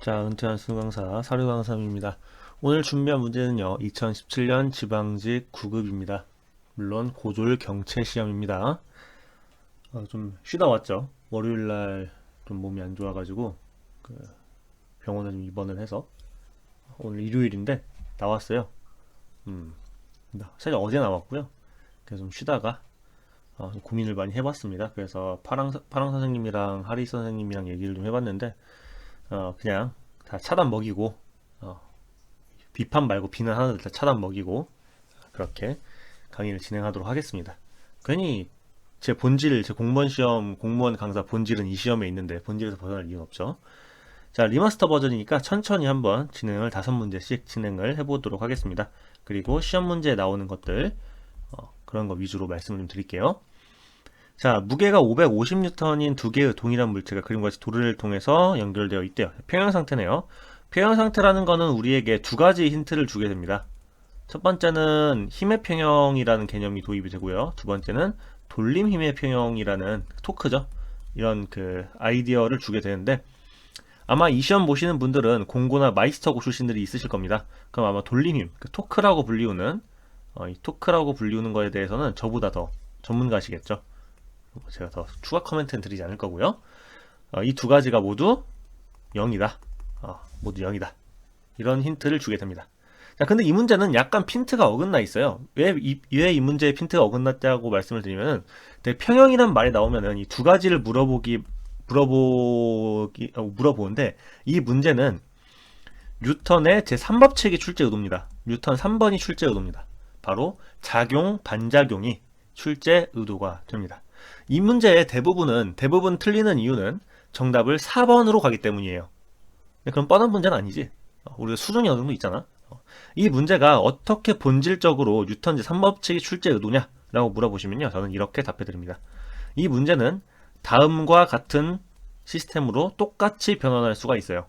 자, 은퇴한 수강사 사료강삼입니다. 오늘 준비한 문제는요, 2017년 지방직 9급입니다. 물론 고졸 경채 시험입니다. 좀 쉬다 왔죠. 월요일날 좀 몸이 안 좋아가지고 병원에 좀 입원을 해서 오늘 일요일인데 나왔어요. 사실 어제 나왔고요. 그래서 좀 쉬다가 좀 고민을 많이 해봤습니다. 그래서 파랑 선생님이랑 하리 선생님이랑 얘기를 좀 해봤는데 그냥 다 차단 먹이고 비판 말고 비난하는 다 차단 먹이고 그렇게 강의를 진행하도록 하겠습니다. 괜히 제 본질, 제 공무원 시험, 공무원 강사 본질은 이 시험에 있는데 본질에서 벗어날 이유는 없죠. 자, 리마스터 버전이니까 천천히 한번 진행을 5문제씩 진행을 해보도록 하겠습니다. 그리고 시험 문제에 나오는 것들 그런 거 위주로 말씀을 좀 드릴게요. 자, 무게가 550N인 두 개의 동일한 물체가 그림과 같이 도르를 통해서 연결되어 있대요. 평형 상태네요. 평형 상태라는 거는 우리에게 두 가지 힌트를 주게 됩니다. 첫 번째는 힘의 평형이라는 개념이 도입이 되고요. 두 번째는 돌림 힘의 평형이라는 토크죠. 이런 아이디어를 주게 되는데 아마 이 시험 보시는 분들은 공고나 마이스터고 출신들이 있으실 겁니다. 그럼 아마 돌림 힘, 토크라고 불리우는 이 토크라고 불리우는 거에 대해서는 저보다 더 전문가시겠죠. 제가 더 추가 코멘트는 드리지 않을 거고요. 이 두 가지가 모두 0이다. 모두 0이다. 이런 힌트를 주게 됩니다. 자, 근데 이 문제는 약간 핀트가 어긋나 있어요. 왜 이 문제에 핀트가 어긋났다고 말씀을 드리면은, 평형이란 말이 나오면은 이 두 가지를 물어보는데, 이 문제는 뉴턴의 제3법칙이 출제 의도입니다. 뉴턴 3번이 출제 의도입니다. 바로 작용, 반작용이 출제 의도가 됩니다. 이 문제의 대부분 틀리는 이유는 정답을 4번으로 가기 때문이에요. 그럼 뻔한 문제는 아니지. 우리가 수준이 어느 정도 있잖아. 이 문제가 어떻게 본질적으로 뉴턴 제3법칙이 출제 의도냐? 라고 물어보시면요. 저는 이렇게 답해드립니다. 이 문제는 다음과 같은 시스템으로 똑같이 변환할 수가 있어요.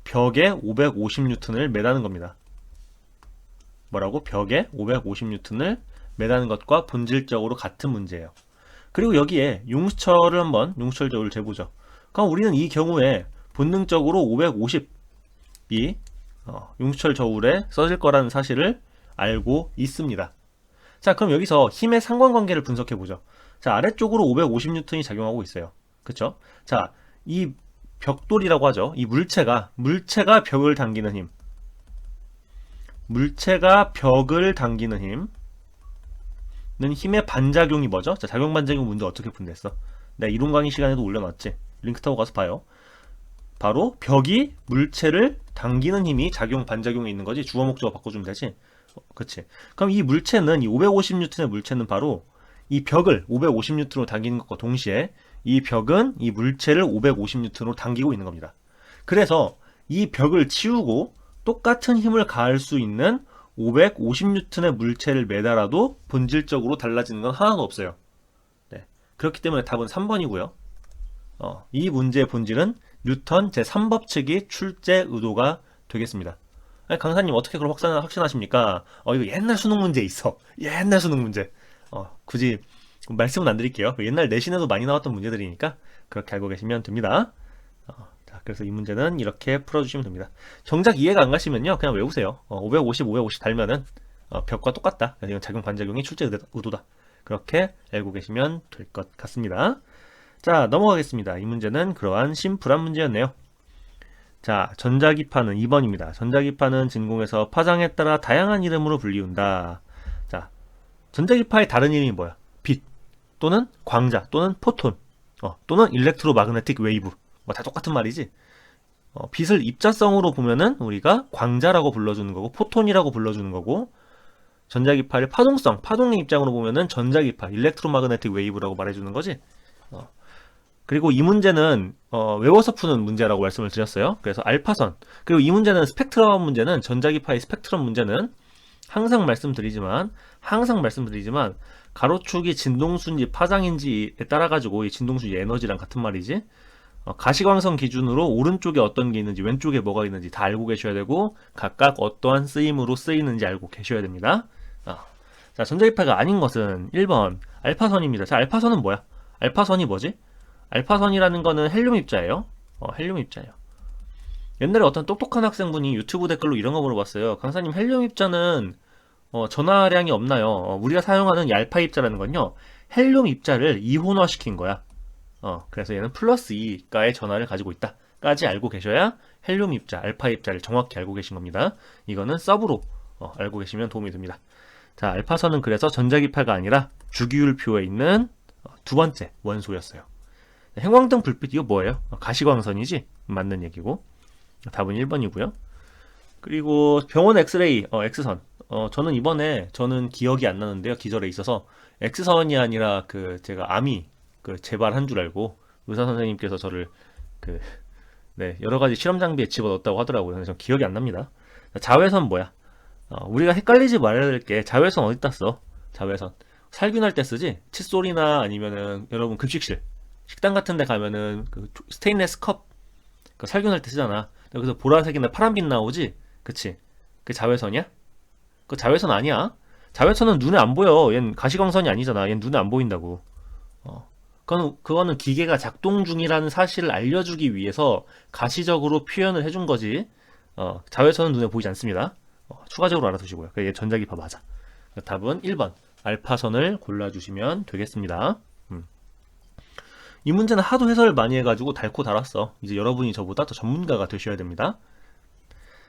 벽에 550N을 매다는 겁니다. 뭐라고? 벽에 550N을 매다는 것과 본질적으로 같은 문제예요. 그리고 여기에 용수철 저울을 재보죠. 그럼 우리는 이 경우에 본능적으로 550이 용수철 저울에 써질 거라는 사실을 알고 있습니다. 자, 그럼 여기서 힘의 상관관계를 분석해 보죠. 자, 아래쪽으로 550N이 작용하고 있어요. 그쵸? 자, 이 벽돌이라고 하죠. 이 물체가 벽을 당기는 힘. 물체가 벽을 당기는 힘. 는 힘의 반작용이 뭐죠? 자, 작용 반작용 문제 어떻게 푼댔어? 내가 이론 강의 시간에도 올려놨지. 링크 타고 가서 봐요. 바로 벽이 물체를 당기는 힘이 작용 반작용에 있는 거지. 주어 목적어 바꿔주면 되지. 그치. 그럼 이 물체는 이 550N의 물체는 바로 이 벽을 550N로 당기는 것과 동시에 이 벽은 이 물체를 550N로 당기고 있는 겁니다. 그래서 이 벽을 치우고 똑같은 힘을 가할 수 있는 550N의 물체를 매달아도 본질적으로 달라지는 건 하나도 없어요. 네. 그렇기 때문에 답은 3번이고요. 이 문제의 본질은 뉴턴 제3법칙이 출제 의도가 되겠습니다. 아니, 강사님 어떻게 그걸 확신하십니까? 이거 옛날 수능 문제 있어. 옛날 수능 문제. 굳이 말씀은 안 드릴게요. 옛날 내신에도 많이 나왔던 문제들이니까 그렇게 알고 계시면 됩니다. 자, 그래서 이 문제는 이렇게 풀어주시면 됩니다. 정작 이해가 안 가시면요, 그냥 외우세요. 550 달면은 벽과 똑같다. 그래서 이건 작용 반작용이 출제 의도다. 그렇게 알고 계시면 될 것 같습니다. 자, 넘어가겠습니다. 이 문제는 그러한 심플한 문제였네요. 자, 전자기파는 2번입니다. 전자기파는 진공에서 파장에 따라 다양한 이름으로 불리운다. 자, 전자기파의 다른 이름이 뭐야? 빛 또는 광자 또는 포톤 또는 일렉트로마그네틱 웨이브. 다 똑같은 말이지. 빛을 입자성으로 보면은 우리가 광자라고 불러주는 거고 포톤이라고 불러주는 거고, 전자기파를 파동의 입장으로 보면은 전자기파, 일렉트로마그네틱 웨이브라고 말해주는 거지. 그리고 이 문제는 외워서 푸는 문제라고 말씀을 드렸어요. 그래서 알파선, 그리고 이 문제는 스펙트럼 문제는, 전자기파의 스펙트럼 문제는 항상 말씀드리지만 가로축이 진동수인지 파장인지에 따라 가지고 이 진동수의 에너지랑 같은 말이지. 가시광선 기준으로 오른쪽에 어떤 게 있는지 왼쪽에 뭐가 있는지 다 알고 계셔야 되고, 각각 어떠한 쓰임으로 쓰이는지 알고 계셔야 됩니다. 자, 전자기파가 아닌 것은 1번 알파선입니다. 자, 알파선은 뭐야? 알파선이 뭐지? 알파선이라는 거는 헬륨 입자예요. 헬륨 입자예요. 옛날에 어떤 똑똑한 학생분이 유튜브 댓글로 이런 거 물어봤어요. 강사님, 헬륨 입자는 전하량이 없나요? 우리가 사용하는 이 알파 입자라는 건요, 헬륨 입자를 이온화시킨 거야. 그래서 얘는 플러스 2가의 전하를 가지고 있다 까지 알고 계셔야 헬륨 입자, 알파 입자를 정확히 알고 계신 겁니다. 이거는 서브로 알고 계시면 도움이 됩니다. 자, 알파선은 그래서 전자기파가 아니라 주기율표에 있는 두 번째 원소였어요. 형광등 불빛, 이거 뭐예요? 가시광선이지? 맞는 얘기고. 답은 1번이고요. 그리고 병원 엑스레이, X선. 저는 기억이 안 나는데요. 기절에 있어서 X선이 아니라 제가 암이 재발한 줄 알고 의사 선생님께서 저를 여러 가지 실험 장비에 집어넣었다고 하더라고요. 근데 전 기억이 안 납니다. 자외선 뭐야? 우리가 헷갈리지 말아야 될 게, 자외선 어디다 써? 자외선 살균할 때 쓰지? 칫솔이나 아니면은 여러분 급식실, 식당 같은 데 가면은 스테인레스 컵 살균할 때 쓰잖아. 그래서 보라색이나 파란빛 나오지? 그치? 그게 자외선이야? 그거 자외선 아니야. 자외선은 눈에 안 보여. 얜 가시광선이 아니잖아. 얜 눈에 안 보인다고. 그거는 기계가 작동 중이라는 사실을 알려주기 위해서 가시적으로 표현을 해준 거지. 자외선은 눈에 보이지 않습니다. 추가적으로 알아두시고요. 얘 전자기파 맞아. 답은 1번 알파선을 골라주시면 되겠습니다. 이 문제는 하도 해설을 많이 해가지고 닳고 닳았어. 이제 여러분이 저보다 더 전문가가 되셔야 됩니다.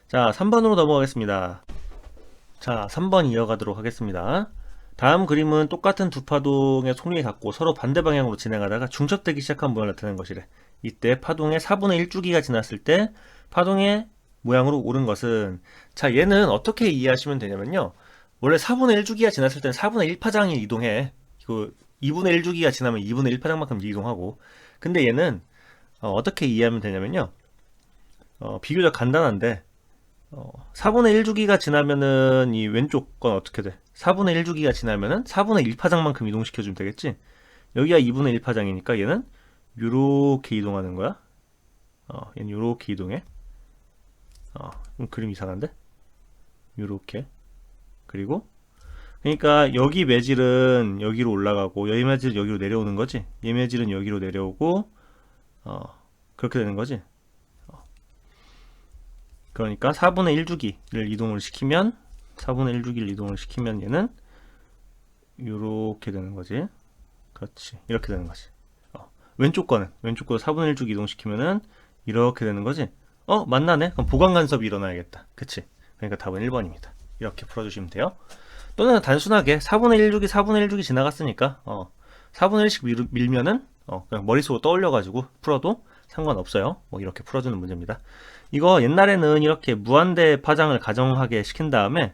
자, 3번으로 넘어가겠습니다. 자, 3번 이어가도록 하겠습니다. 다음 그림은 똑같은 두 파동의 속력이 같고 서로 반대 방향으로 진행하다가 중첩되기 시작한 모양을 나타낸 것이래. 이때 파동의 4분의 1주기가 지났을 때 파동의 모양으로 오른 것은, 자, 얘는 어떻게 이해하시면 되냐면요, 원래 4분의 1주기가 지났을 때는 4분의 1파장이 이동해. 이거 2분의 1주기가 지나면 2분의 1파장만큼 이동하고. 근데 얘는 어떻게 이해하면 되냐면요, 비교적 간단한데 4분의 1주기가 지나면은 이 왼쪽 건 어떻게 돼? 4분의 1주기가 지나면은 4분의 1파장만큼 이동시켜주면 되겠지? 여기가 2분의 1파장이니까 얘는 요렇게 이동하는 거야. 얘는 요렇게 이동해. 그림 이상한데? 요렇게. 그리고 그러니까 여기 매질은 여기로 올라가고 여기 매질은 여기로 내려오는 거지. 얘 매질은 여기로 내려오고 그렇게 되는 거지. 그러니까 4분의 1주기를 이동을 시키면 4분의 1주기를 이동을 시키면 얘는 요렇게 되는 거지. 그렇지. 이렇게 되는 거지. 왼쪽 거는 4분의 1주기 이동시키면은 이렇게 되는 거지. 만나네? 그럼 보강 간섭이 일어나야겠다. 그치? 그러니까 답은 1번입니다. 이렇게 풀어주시면 돼요. 또는 단순하게 4분의 1주기 지나갔으니까 4분의 1씩 밀면은 그냥 머릿속으로 떠올려가지고 풀어도 상관없어요. 뭐 이렇게 풀어주는 문제입니다. 이거 옛날에는 이렇게 무한대 파장을 가정하게 시킨 다음에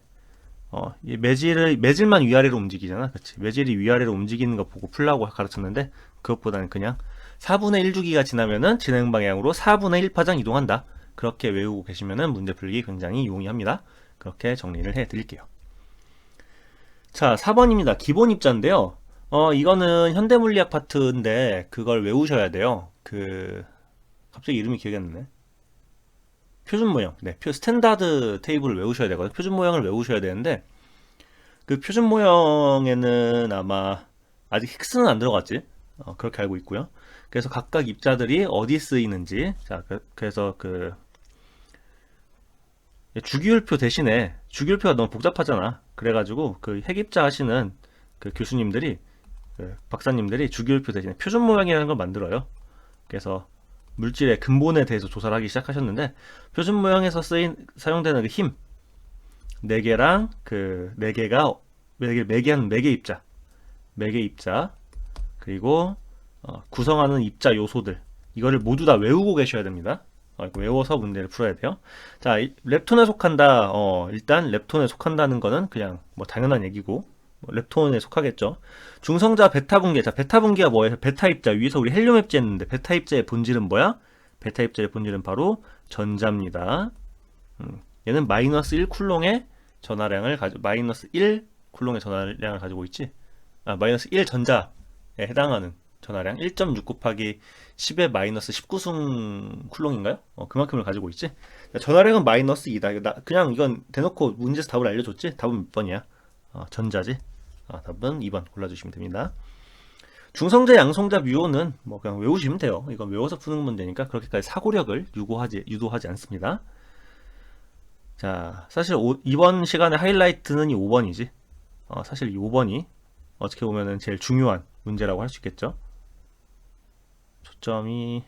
매질만 위아래로 움직이잖아. 그치? 매질이 위아래로 움직이는 거 보고 풀라고 가르쳤는데, 그것보다는 그냥 4분의 1주기가 지나면은 진행 방향으로 4분의 1파장 이동한다. 그렇게 외우고 계시면은 문제 풀기 굉장히 용이합니다. 그렇게 정리를 해 드릴게요. 자, 4번입니다. 기본 입자인데요. 이거는 현대물리학 파트인데 그걸 외우셔야 돼요. 갑자기 이름이 기억이 안 나네. 표준 모형. 네, 스탠다드 테이블을 외우셔야 되거든요. 표준 모형을 외우셔야 되는데, 그 표준 모형에는 아마 아직 힉스는 안 들어갔지. 그렇게 알고 있고요. 그래서 각각 입자들이 어디 쓰이는지, 자, 그래서 주기율표 대신에, 주기율표가 너무 복잡하잖아. 그래가지고 핵입자 하시는 교수님들이, 박사님들이 주기율표 대신에 표준 모형이라는 걸 만들어요. 그래서 물질의 근본에 대해서 조사를 하기 시작하셨는데, 표준 모형에서 사용되는 힘 4개랑 4개가 매개하는 매개 입자, 그리고 구성하는 입자 요소들, 이거를 모두 다 외우고 계셔야 됩니다. 외워서 문제를 풀어야 돼요. 자, 렙톤에 속한다. 일단 렙톤에 속한다는 거는 그냥 뭐 당연한 얘기고, 렙톤에 속하겠죠. 중성자 베타 분계. 자, 베타 분계가 뭐예요? 베타 입자. 위에서 우리 헬륨 입자했는데 베타 입자의 본질은 뭐야? 베타 입자의 본질은 바로 전자입니다. 얘는 마이너스 1 쿨롱의 전하량을 가지고 있지. 마이너스 1 전자에 해당하는 전하량 1.6 곱하기 10의 마이너스 19승 쿨롱인가요? 그만큼을 가지고 있지. 전하량은 마이너스 2다. 그냥 이건 대놓고 문제에서 답을 알려줬지. 답은 몇 번이야? 전자지. 답은 2번 골라주시면 됩니다. 중성자, 양성자, 뮤온은 뭐 그냥 외우시면 돼요. 이건 외워서 푸는 문제니까 그렇게까지 사고력을 유도하지 않습니다. 자, 사실 이번 시간의 하이라이트는 이 5번이지. 사실 이 5번이 어떻게 보면은 제일 중요한 문제라고 할 수 있겠죠. 초점이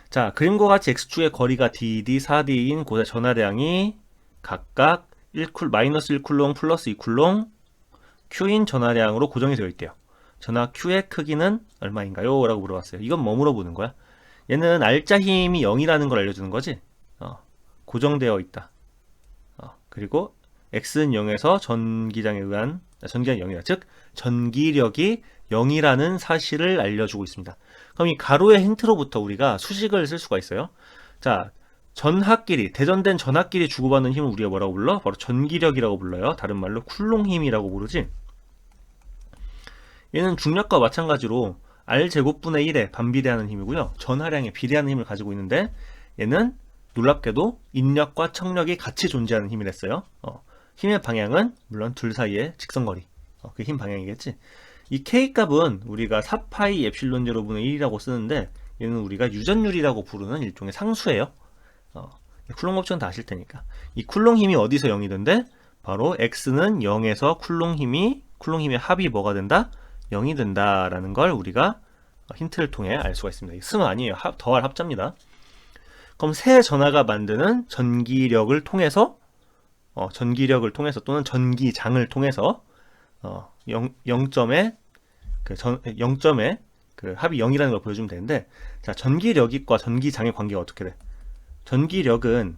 자, 그림과 같이 x축의 거리가 dd, 4d인 고대 전하량이 각각 마이너스 1쿨롱 플러스 2쿨롱 q인 전하량으로 고정이 되어 있대요. 전하 q의 크기는 얼마인가요? 라고 물어봤어요. 이건 뭐 물어보는 거야? 얘는 알짜 힘이 0이라는 걸 알려주는 거지. 고정되어 있다. 그리고 x는 0에서 전기장이 0이다. 즉 전기력이 0이라는 사실을 알려주고 있습니다. 그럼 이 가로의 힌트로부터 우리가 수식을 쓸 수가 있어요. 자, 대전된 전하끼리 주고받는 힘을 우리가 뭐라고 불러? 바로 전기력이라고 불러요. 다른 말로 쿨롱 힘이라고 부르지. 얘는 중력과 마찬가지로 R제곱분의 1에 반비례하는 힘이고요. 전하량에 비례하는 힘을 가지고 있는데 얘는 놀랍게도 인력과 척력이 같이 존재하는 힘이랬어요. 힘의 방향은 물론 둘 사이의 직선거리. 그 힘 방향이겠지. 이 K값은 우리가 4파이 엡실론 제로분의 1이라고 쓰는데 얘는 우리가 유전율이라고 부르는 일종의 상수예요. 쿨롱 법칙은 다 아실 테니까. 이 쿨롱 힘이 어디서 0이 된대? 바로 X는 0에서 쿨롱 힘의 합이 뭐가 된다? 0이 된다라는 걸 우리가 힌트를 통해 알 수가 있습니다. 승 아니에요. 더할 합자입니다. 그럼 새 전하가 만드는 전기력을 통해서 또는 전기장을 통해서 0점에 그 합이 0이라는 걸 보여주면 되는데, 자, 전기력과 전기장의 관계가 어떻게 돼? 전기력은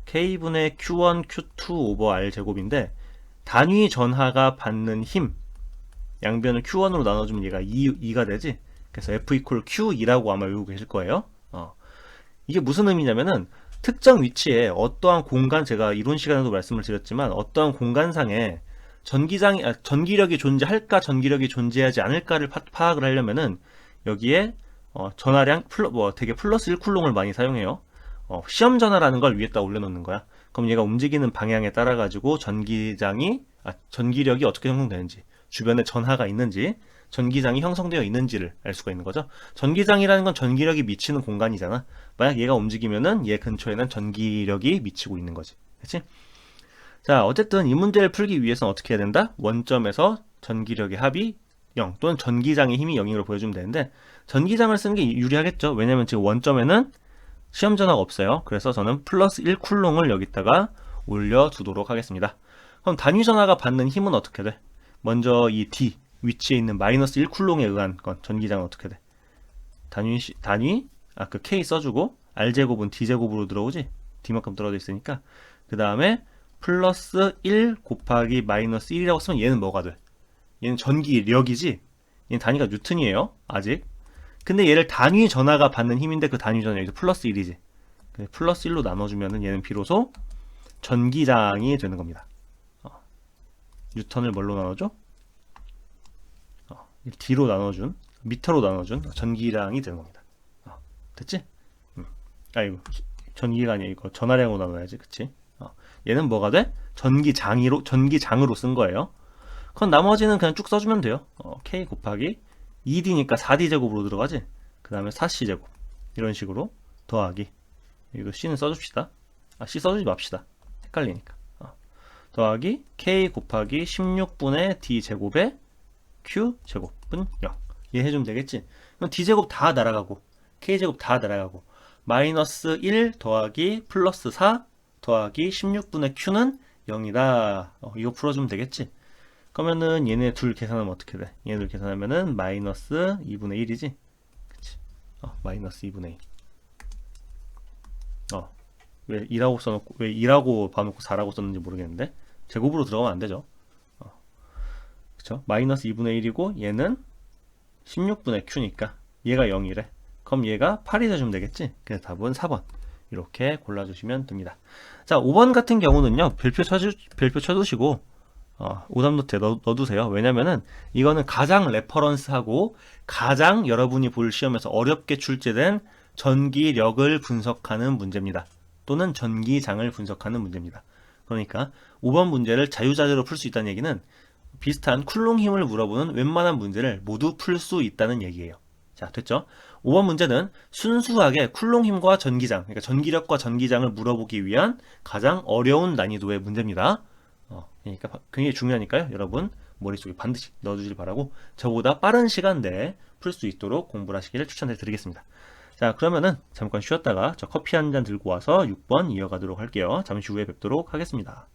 K분의 Q1, Q2 오버 R 제곱인데 단위 전하가 받는 힘 양변을 Q1으로 나눠주면 얘가 2가 되지. 그래서 F 이퀄 Q2라고 아마 외우고 계실 거예요. 이게 무슨 의미냐면은 특정 위치에 어떠한 공간, 제가 이론 시간에도 말씀을 드렸지만 어떠한 공간상에 전기력이 존재할까 전기력이 존재하지 않을까를 파악을 하려면은 여기에 전하량 되게 플러스 1쿨롱을 많이 사용해요. 시험 전하라는 걸 위에다 올려놓는 거야. 그럼 얘가 움직이는 방향에 따라 가지고 전기력이 어떻게 형성되는지, 주변에 전하가 있는지, 전기장이 형성되어 있는지를 알 수가 있는 거죠. 전기장이라는 건 전기력이 미치는 공간이잖아. 만약 얘가 움직이면은 얘 근처에는 전기력이 미치고 있는 거지. 그치? 자, 어쨌든 이 문제를 풀기 위해서는 어떻게 해야 된다? 원점에서 전기력의 합이 0 또는 전기장의 힘이 0인 걸 보여주면 되는데, 전기장을 쓰는 게 유리하겠죠. 왜냐면 지금 원점에는 시험 전화가 없어요. 그래서 저는 플러스 1쿨롱을 여기다가 올려두도록 하겠습니다. 그럼 단위 전하가 받는 힘은 어떻게 돼? 먼저 이 D 위치에 있는 마이너스 1쿨롱에 의한 건 전기장은 어떻게 돼? 그 K 써주고 R제곱은 D제곱으로 들어오지? D만큼 떨어져 있으니까. 그 다음에 플러스 1 곱하기 마이너스 1이라고 쓰면 얘는 뭐가 돼? 얘는 전기력이지? 얘는 단위가 뉴턴이에요. 아직. 근데 얘를 단위 전하가 받는 힘인데 그 단위 전하 여기서 플러스 1이지. 플러스 1로 나눠주면은 얘는 비로소 전기장이 되는 겁니다. 뉴턴을 뭘로 나눠줘? D로 나눠준, 미터로 나눠준 전기량이 되는 겁니다. 됐지? 아이고, 전기가 아니야. 이거 전하량으로 나눠야지. 그치? 얘는 뭐가 돼? 전기장으로 쓴 거예요. 그럼 나머지는 그냥 쭉 써주면 돼요. K 곱하기 2D니까 4D 제곱으로 들어가지? 그 다음에 4C 제곱. 이런 식으로 더하기. 이거 C는 써줍시다. C 써주지 맙시다. 헷갈리니까. 더하기 K 곱하기 16분의 D 제곱에 Q 제곱은 0. 이해해주면 되겠지? 그럼 D 제곱 다 날아가고 K 제곱 다 날아가고 마이너스 1 더하기 플러스 4 더하기 16분의 Q는 0이다. 이거 풀어주면 되겠지? 그러면은 얘네 둘 계산하면 어떻게 돼? 얘네 둘 계산하면은 마이너스 2분의 1이지? 그치? 마이너스 2분의 1. 왜 2라고 써놓고, 왜 2라고 봐놓고 4라고 썼는지 모르겠는데? 제곱으로 들어가면 안 되죠. 그쵸? 마이너스 2분의 1이고, 얘는 16분의 Q니까, 얘가 0이래. 그럼 얘가 8이 돼주면 되겠지? 그래서 답은 4번. 이렇게 골라주시면 됩니다. 자, 5번 같은 경우는요, 별표 쳐두시고, 오답노트에 넣어두세요. 왜냐면은, 이거는 가장 레퍼런스하고, 가장 여러분이 볼 시험에서 어렵게 출제된 전기력을 분석하는 문제입니다. 또는 전기장을 분석하는 문제입니다. 그러니까 5번 문제를 자유자재로 풀 수 있다는 얘기는 비슷한 쿨롱 힘을 물어보는 웬만한 문제를 모두 풀 수 있다는 얘기예요. 자, 됐죠? 5번 문제는 순수하게 쿨롱 힘과 전기장, 그러니까 전기력과 전기장을 물어보기 위한 가장 어려운 난이도의 문제입니다. 그러니까 굉장히 중요하니까요. 여러분 머릿속에 반드시 넣어주길 바라고 저보다 빠른 시간 내에 풀 수 있도록 공부를 하시기를 추천해 드리겠습니다. 자, 그러면은 잠깐 쉬었다가 저 커피 한 잔 들고 와서 6번 이어가도록 할게요. 잠시 후에 뵙도록 하겠습니다.